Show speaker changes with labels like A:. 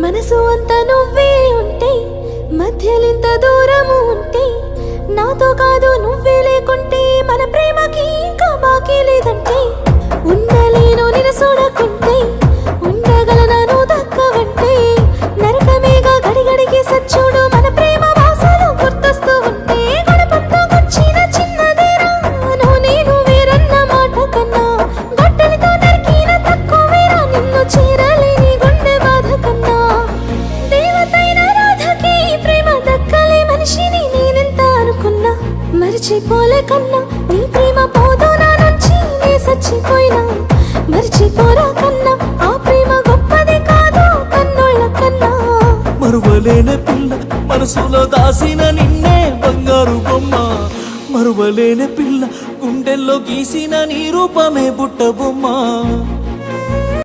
A: మనసు అంతా నువ్వే ఉంటే మధ్యలింత దూరము ఉంటే నాతో కాదు నువ్వే లేకుంటే మన ప్రేమకి ఇంకా బాకీ లేదంటే ఉండలేను నిన్ను చూడకుంటే ఉండగలనా నువ్వు దక్కవంటే నరకమేగా గడిగడికి సచ్చుడు మన ప్రేమ వాసలు గుర్తొస్తూ ఉంటే గడపంతో వచ్చిన చిన్నదేరా నువ్వు నేను వేరన్న మాట కన్నా గొడ్డలితో నరికిన తక్కువేరా నిన్ను చేరలేని గుండె బాధ కన్నా దేవతైన రాధకి ప్రేమ దక్కలే మనిషిని నేనెంత అనుకున్నా మరిచిపోలే కన్నా నీ ప్రేమ పోదు నా నుంచి నే చచ్చిపోయినా మరిచిపోరా కన్నా ఆ ప్రేమ గొప్పది కాదు కన్నోళ్ళ కన్నా
B: మరువలేని పిల్ల మనసులో దాసిన నిన్నే బంగారు బొమ్మ మరువలేని పిల్ల గుండెల్లో గీసిన నీ రూపమే బుట్ట బొమ్మ